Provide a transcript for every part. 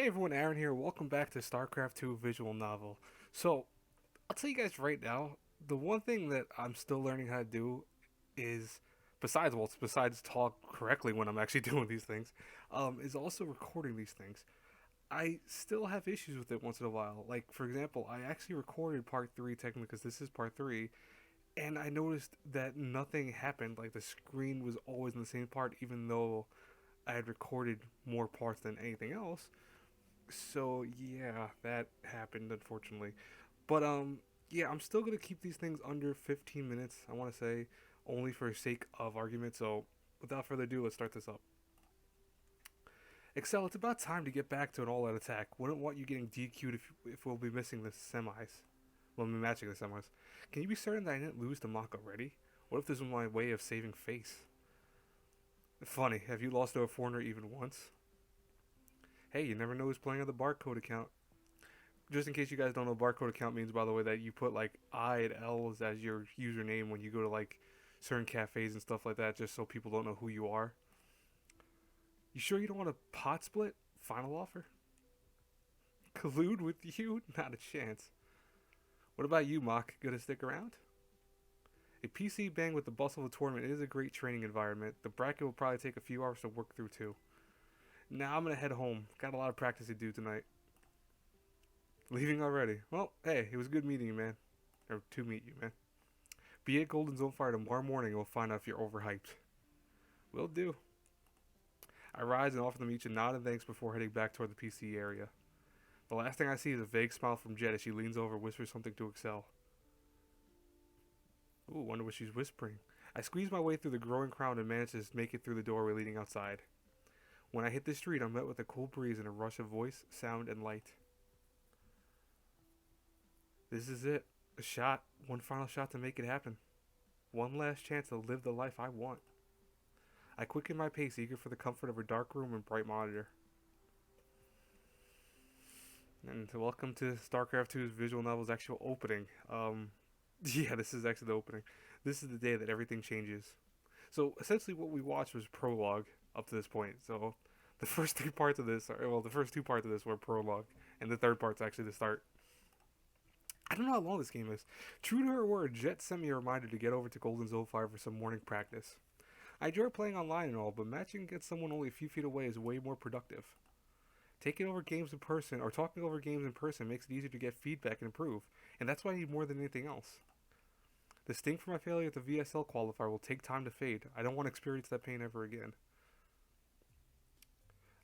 Hey everyone, Aaron here. Welcome back to StarCraft 2 Visual Novel. So, I'll tell you guys right now, the one thing that I'm still learning how to do is, besides talk correctly when I'm actually doing these things, is also recording these things. I still have issues with it once in a while. Like, for example, I actually recorded part 3 technically because this is part 3, and I noticed that nothing happened. Like, the screen was always in the same part, even though I had recorded more parts than anything else. So yeah, that happened unfortunately. But yeah, I'm still gonna keep these things under 15 minutes. I want to say only for sake of argument. So without further ado, let's start this up. Excel, it's about time to get back to an all-out attack. Wouldn't want you getting DQ'd if we'll be missing the semis. We'll be matching the semis. Can you be certain that I didn't lose to Mach already? What if this was my way of saving face? Funny, have you lost to a foreigner even once? Hey, you never know who's playing on the barcode account. Just in case you guys don't know, barcode account means, by the way, that you put like I and L's as your username when you go to like certain cafes and stuff like that, just so people don't know who you are. You sure you don't want a pot split? Final offer? Collude with you? Not a chance. What about you, Mock? Gonna stick around? A PC bang with the bustle of a tournament is a great training environment. The bracket will probably take a few hours to work through too. Now I'm gonna head home. Got a lot of practice to do tonight. Leaving already? Well, hey, it was good meeting you, man. Or to meet you, man. Be at Golden Zone Fire tomorrow morning and we'll find out if you're overhyped. Will do. I rise and offer them each a nod and thanks before heading back toward the PC area. The last thing I see is a vague smile from Jet as she leans over and whispers something to Excel. Ooh, wonder what she's whispering. I squeeze my way through the growing crowd and manage to make it through the doorway leading outside. When I hit the street, I'm met with a cool breeze and a rush of voice, sound, and light. This is it. A shot. One final shot to make it happen. One last chance to live the life I want. I quicken my pace, eager for the comfort of a dark room and bright monitor. And welcome to StarCraft 2's visual novel's actual opening. Yeah, this is actually the opening. This is the day that everything changes. So essentially, what we watched was prologue up to this point. So the first three parts of this, the first two parts of this were prologue, and the third part's actually the start. I don't know how long this game is. True to her word, Jet sent me a reminder to get over to Golden Zone 5 for some morning practice. I enjoy playing online and all, but matching against someone only a few feet away is way more productive. Taking over games in person or talking over games in person makes it easier to get feedback and improve, and that's what I need more than anything else. The sting from my failure at the VSL qualifier will take time to fade. I don't want to experience that pain ever again.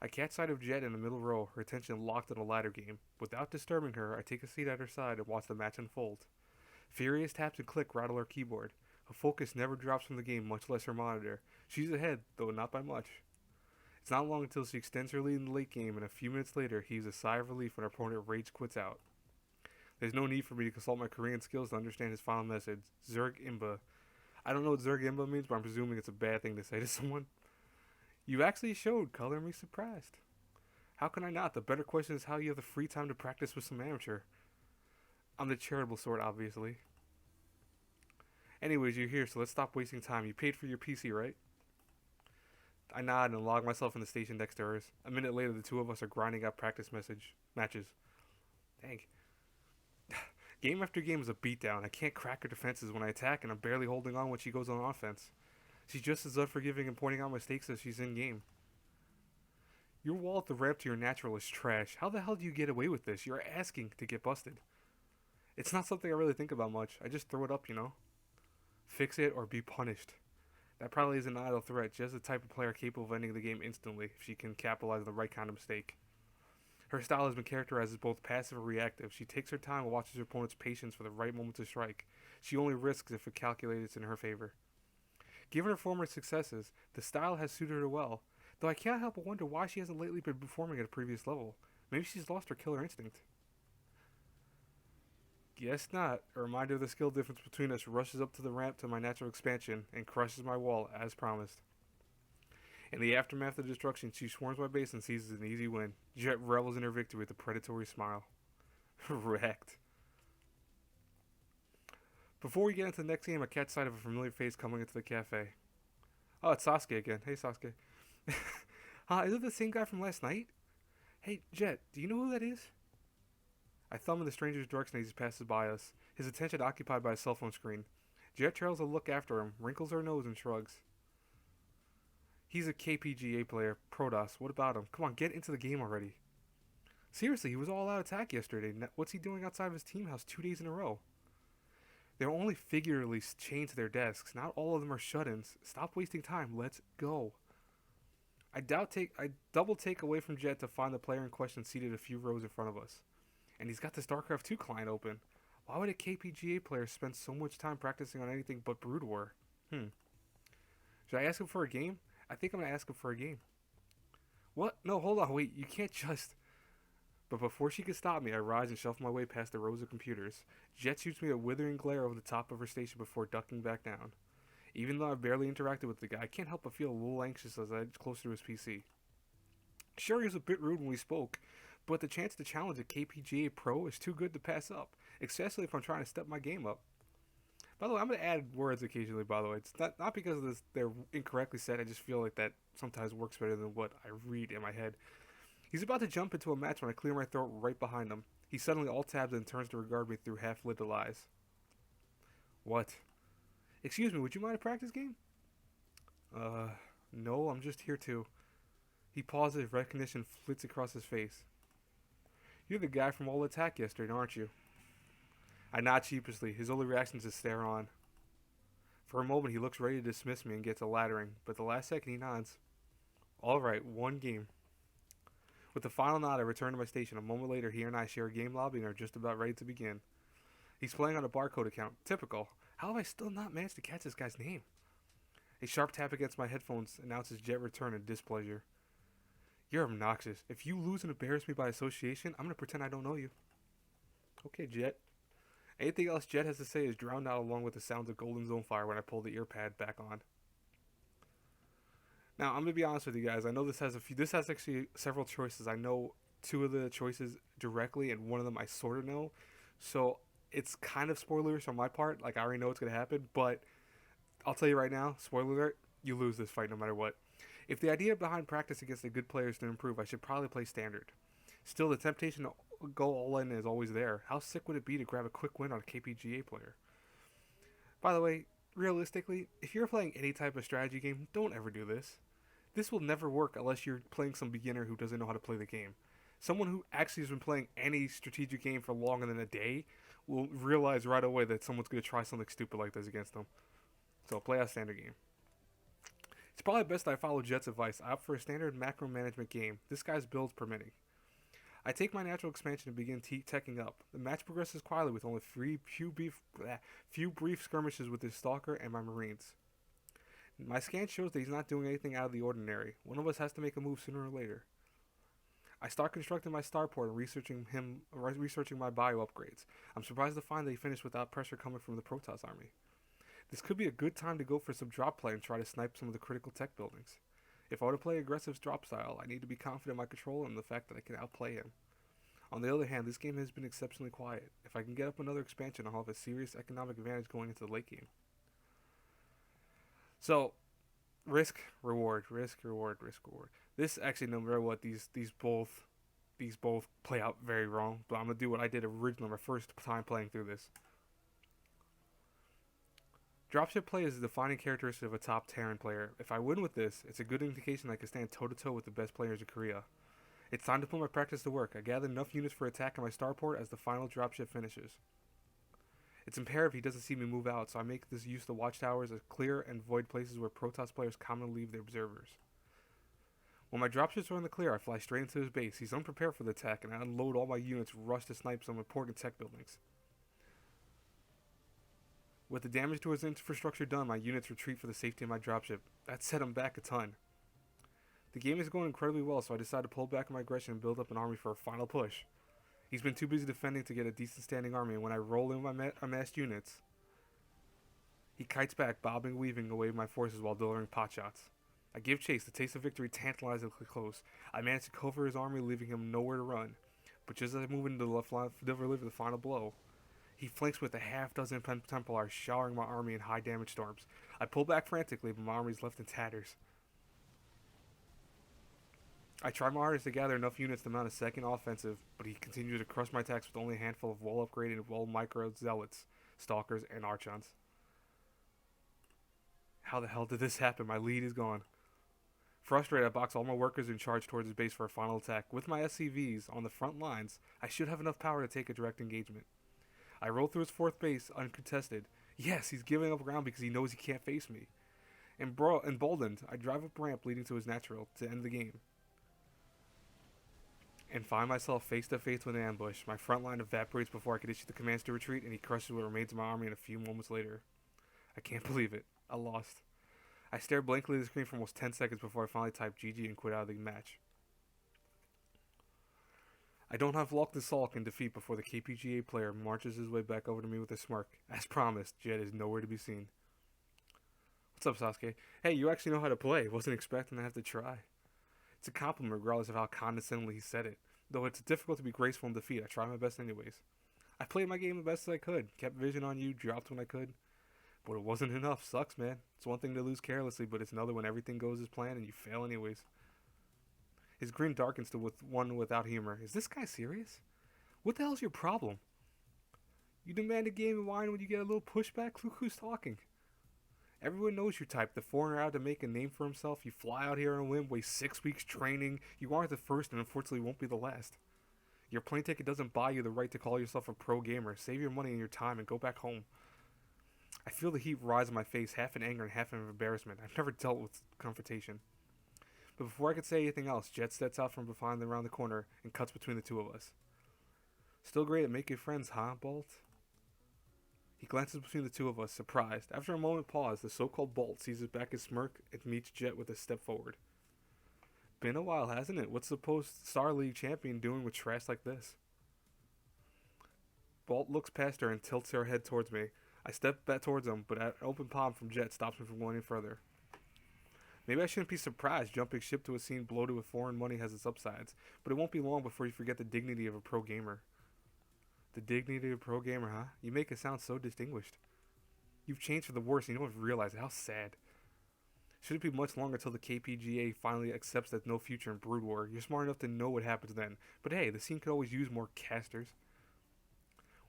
I catch sight of Jet in the middle row, her attention locked on a ladder game. Without disturbing her, I take a seat at her side and watch the match unfold. Furious taps and click rattle her keyboard. Her focus never drops from the game, much less her monitor. She's ahead, though not by much. It's not long until she extends her lead in the late game, and a few minutes later, heaves a sigh of relief when her opponent rage quits out. There's no need for me to consult my Korean skills to understand his final message, Zerg Imba. I don't know what Zerg Imba means, but I'm presuming it's a bad thing to say to someone. You actually showed, color me surprised. How can I not? The better question is how you have the free time to practice with some amateur. I'm the charitable sort, obviously. Anyways, you're here, so let's stop wasting time. You paid for your PC, right? I nod and log myself in the station next to hers. A minute later, the two of us are grinding out practice matches. Dang. Game after game is a beatdown. I can't crack her defenses when I attack, and I'm barely holding on when she goes on offense. She's just as unforgiving and pointing out mistakes as she's in game. Your wall at the ramp to your natural is trash. How the hell do you get away with this? You're asking to get busted. It's not something I really think about much. I just throw it up, you know? Fix it or be punished. That probably is an idle threat, just the type of player capable of ending the game instantly if she can capitalize on the right kind of mistake. Her style has been characterized as both passive and reactive. She takes her time and watches her opponent's patience for the right moment to strike. She only risks if it calculates in her favor. Given her former successes, the style has suited her well, though I can't help but wonder why she hasn't lately been performing at a previous level. Maybe she's lost her killer instinct. Guess not. A reminder of the skill difference between us rushes up to the ramp to my natural expansion and crushes my wall as promised. In the aftermath of the destruction, she swarms my base and seizes an easy win. Jet revels in her victory with a predatory smile. Wrecked. Before we get into the next game, I catch sight of a familiar face coming into the cafe. Oh, it's Sasuke again. Hey, Sasuke. Is it the same guy from last night? Hey, Jet, do you know who that is? I thumb in the stranger's direction as he passes by us, his attention occupied by a cell phone screen. Jet trails a look after him, wrinkles her nose, and shrugs. He's a KPGA player, Protoss. What about him? Come on, get into the game already. Seriously, he was all out attack yesterday. What's he doing outside of his team house 2 days in a row? They're only figuratively chained to their desks. Not all of them are shut-ins. Stop wasting time. Let's go. I double take away from Jet to find the player in question seated a few rows in front of us. And he's got the StarCraft 2 client open. Why would a KPGA player spend so much time practicing on anything but Brood War? Should I ask him for a game? I think I'm gonna ask him for a game. What? No, hold on, wait, you can't just... But before she could stop me, I rise and shuffle my way past the rows of computers. Jet shoots me a withering glare over the top of her station before ducking back down. Even though I've barely interacted with the guy, I can't help but feel a little anxious as I edge closer to his PC. Sure, he was a bit rude when we spoke, but the chance to challenge a KPGA pro is too good to pass up, especially if I'm trying to step my game up. By the way, I'm going to add words occasionally, by the way. It's not because of this, they're incorrectly said, I just feel like that sometimes works better than what I read in my head. He's about to jump into a match when I clear my throat right behind him. He suddenly alt-tabs and turns to regard me through half-lit eyes. What? Excuse me, would you mind a practice game? No, I'm just here to... He pauses, recognition flits across his face. You're the guy from All Attack yesterday, aren't you? I nod sheepishly. His only reaction is to stare on. For a moment, he looks ready to dismiss me and gets a laddering, but the last second he nods. Alright, one game. With a final nod, I return to my station. A moment later, he and I share a game lobby and are just about ready to begin. He's playing on a barcode account. Typical. How have I still not managed to catch this guy's name? A sharp tap against my headphones announces Jet return in displeasure. You're obnoxious. If you lose and embarrass me by association, I'm going to pretend I don't know you. Okay, Jet. Anything else Jet has to say is drowned out along with the sounds of Golden Zone Fire when I pull the earpad back on. Now, I'm going to be honest with you guys. I know this has actually several choices. I know two of the choices directly, and one of them I sort of know. So, it's kind of spoilers on my part. Like, I already know what's going to happen, but I'll tell you right now, spoiler alert, you lose this fight no matter what. If the idea behind practice against the good players to improve, I should probably play standard. Still, the temptation to go all in is always there. How sick would it be to grab a quick win on a KPGA player? By the way, realistically, if you're playing any type of strategy game, don't ever do this. This will never work unless you're playing some beginner who doesn't know how to play the game. Someone who actually has been playing any strategic game for longer than a day will realize right away that someone's going to try something stupid like this against them. So play a standard game. It's probably best I follow Jet's advice. I opt for a standard macro management game. This guy's build's permitting. I take my natural expansion and begin teching up. The match progresses quietly with only few brief skirmishes with his stalker and my marines. My scan shows that he's not doing anything out of the ordinary. One of us has to make a move sooner or later. I start constructing my starport and researching my bio upgrades. I'm surprised to find that he finished without pressure coming from the Protoss army. This could be a good time to go for some drop play and try to snipe some of the critical tech buildings. If I were to play aggressive drop style, I need to be confident in my control and the fact that I can outplay him. On the other hand, this game has been exceptionally quiet. If I can get up another expansion, I'll have a serious economic advantage going into the late game. So, risk, reward. This actually, no matter what, these both play out very wrong. But I'm gonna do what I did originally my first time playing through this. Dropship play is the defining characteristic of a top Terran player. If I win with this, it's a good indication I can stand toe-to-toe with the best players in Korea. It's time to put my practice to work. I gather enough units for attack on my starport as the final dropship finishes. It's imperative he doesn't see me move out, so I make this use of the watchtowers as clear and void places where Protoss players commonly leave their observers. When my dropships are in the clear, I fly straight into his base. He's unprepared for the attack, and I unload all my units, rush to snipe some important tech buildings. With the damage to his infrastructure done, my units retreat for the safety of my dropship. That set him back a ton. The game is going incredibly well, so I decide to pull back on my aggression and build up an army for a final push. He's been too busy defending to get a decent standing army, and when I roll in my amassed units, he kites back, bobbing and weaving away my forces while delivering pot shots. I give chase. The taste of victory tantalizingly close. I manage to cover his army, leaving him nowhere to run. But just as I move into deliver the final blow, he flanks with a half-dozen Templars, showering my army in high-damage storms. I pull back frantically, but my army is left in tatters. I tried my hardest to gather enough units to mount a second offensive, but he continued to crush my attacks with only a handful of well-upgraded, well-micro zealots, stalkers, and archons. How the hell did this happen? My lead is gone. Frustrated, I box all my workers in charge towards his base for a final attack. With my SCVs on the front lines, I should have enough power to take a direct engagement. I roll through his fourth base uncontested. Yes, he's giving up ground because he knows he can't face me. Emboldened, I drive up ramp leading to his natural to end the game. And find myself face to face with an ambush. My front line evaporates before I could issue the commands to retreat, and he crushes what remains of my army in a few moments later. I can't believe it. I lost. I stared blankly at the screen for almost 10 seconds before I finally typed GG and quit out of the match. I don't have luck to sulk in defeat before the KPGA player marches his way back over to me with a smirk. As promised, Jet is nowhere to be seen. What's up, Sasuke? Hey, you actually know how to play. Wasn't expecting to have to try. It's a compliment regardless of how condescendingly he said it. Though it's difficult to be graceful in defeat, I try my best anyways. I played my game the best as I could. Kept vision on you, dropped when I could. But it wasn't enough. Sucks, man. It's one thing to lose carelessly, but it's another when everything goes as planned and you fail anyways. His grin darkens to one without humor. Is this guy serious? What the hell's your problem? You demand a game of wine when you get a little pushback? Look who's talking. Everyone knows your type. The foreigner out to make a name for himself. You fly out here on a whim, waste 6 weeks training. You aren't the first and unfortunately won't be the last. Your plane ticket doesn't buy you the right to call yourself a pro gamer. Save your money and your time and go back home. I feel the heat rise on my face, half in anger and half in embarrassment. I've never dealt with confrontation. But before I could say anything else, Jet steps out from behind around the corner and cuts between the two of us. Still great at making friends, huh, Bolt? He glances between the two of us, surprised. After a moment pause, the so-called Bolt sees his back and smirk and meets Jet with a step forward. Been a while, hasn't it? What's the post-Star League champion doing with trash like this? Bolt looks past her and tilts her head towards me. I step back towards him, but an open palm from Jet stops me from going any further. Maybe I shouldn't be surprised jumping ship to a scene bloated with foreign money has its upsides, but it won't be long before you forget the dignity of a pro gamer. The dignity of a pro gamer, huh? You make it sound so distinguished. You've changed for the worse and you don't even realize it. How sad. Should it be much longer till the KPGA finally accepts that no future in Brood War? You're smart enough to know what happens then. But hey, the scene could always use more casters.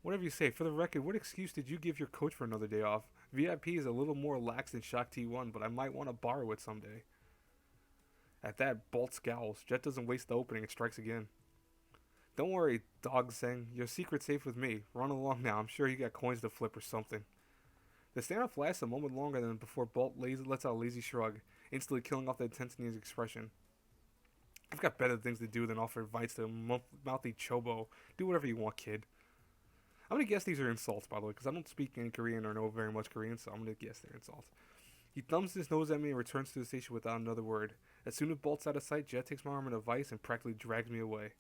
Whatever you say, for the record, what excuse did you give your coach for another day off? VIP is a little more lax than Shock T1, but I might want to borrow it someday. At that, Bolt scowls. Jet doesn't waste the opening and strikes again. Don't worry, Dog Seng. Your secret's safe with me. Run along now. I'm sure you got coins to flip or something. The standoff lasts a moment longer than before Bolt lets out a lazy shrug, instantly killing off the intensity in his expression. I've got better things to do than offer advice to a mouthy chobo. Do whatever you want, kid. I'm going to guess these are insults, by the way, because I don't speak any Korean or know very much Korean, so I'm going to guess they're insults. He thumbs his nose at me and returns to the station without another word. As soon as Bolt's out of sight, Jet takes my arm in a vice and practically drags me away.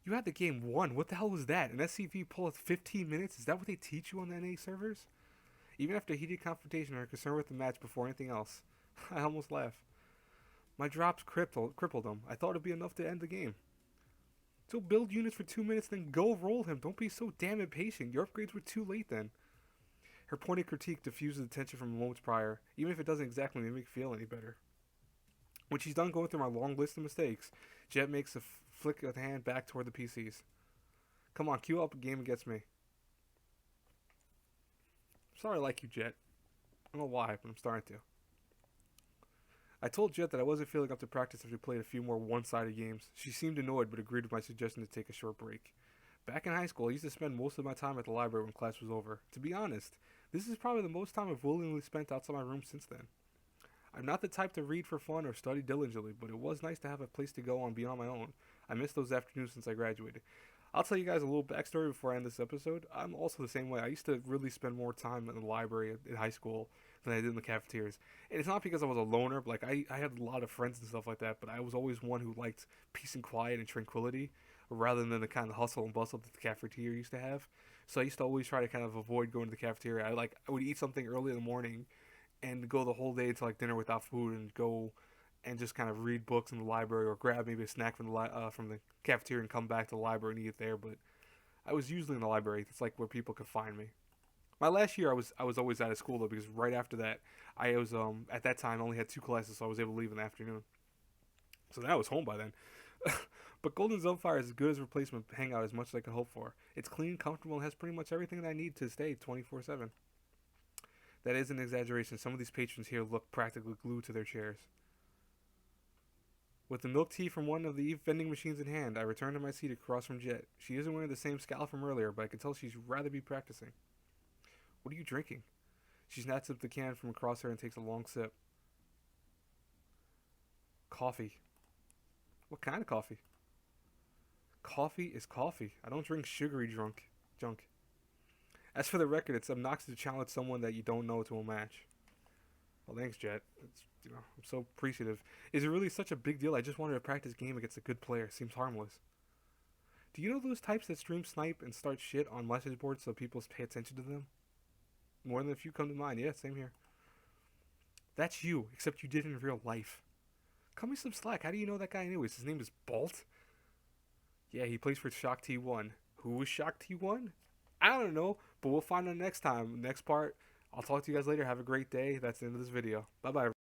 You had the game won. What the hell was that? An SCV pull of 15 minutes? Is that what they teach you on the NA servers? Even after heated confrontation, I'm concerned with the match before anything else. I almost laugh. My drops crippled him. I thought it'd be enough to end the game. So build units for 2 minutes, then go roll him. Don't be so damn impatient. Your upgrades were too late then. Her pointed critique diffuses the tension from moments prior, even if it doesn't exactly make me feel any better. When she's done going through my long list of mistakes, Jet makes a flick of the hand back toward the PCs. Come on, queue up a game against me. Sorry I like you, Jet. I don't know why, but I'm starting to. I told Jet that I wasn't feeling up to practice after we played a few more one-sided games. She seemed annoyed, but agreed with my suggestion to take a short break. Back in high school, I used to spend most of my time at the library when class was over. To be honest, this is probably the most time I've willingly spent outside my room since then. I'm not the type to read for fun or study diligently, but it was nice to have a place to go on beyond my own. I missed those afternoons since I graduated. I'll tell you guys a little backstory before I end this episode. I'm also the same way. I used to really spend more time in the library in high school than I did in the cafeterias. And it's not because I was a loner, but I had a lot of friends and stuff like that, but I was always one who liked peace and quiet and tranquility rather than the kind of hustle and bustle that the cafeteria used to have. So I used to always try to kind of avoid going to the cafeteria. I would eat something early in the morning and go the whole day to dinner without food and go and just kind of read books in the library or grab maybe a snack from the cafeteria and come back to the library and eat it there. But I was usually in the library. It's where people could find me. My last year, I was always out of school though, because right after that, I was at that time only had 2 classes, so I was able to leave in the afternoon. So that was home by then. But Golden Zone Fire is as good as a replacement hangout as much as I could hope for. It's clean, comfortable, and has pretty much everything that I need to stay 24/7. That is an exaggeration. Some of these patrons here look practically glued to their chairs. With the milk tea from one of the vending machines in hand, I return to my seat across from Jet. She isn't wearing the same scowl from earlier, but I can tell she'd rather be practicing. What are you drinking? She snaps up the can from across her and takes a long sip. Coffee. What kind of coffee? Coffee is coffee. I don't drink sugary junk. As for the record, it's obnoxious to challenge someone that you don't know to a match. Well, thanks, Jet. I'm so appreciative. Is it really such a big deal? I just wanted to practice game against a good player. Seems harmless. Do you know those types that stream snipe and start shit on message boards so people pay attention to them? More than a few come to mind. Yeah, same here. That's you, except you did it in real life. Cut me some slack. How do you know that guy anyways? His name is Bolt? Yeah, he plays for Shock T1. Who is Shock T1? I don't know, but we'll find out next time. Next part. I'll talk to you guys later. Have a great day. That's the end of this video. Bye-bye.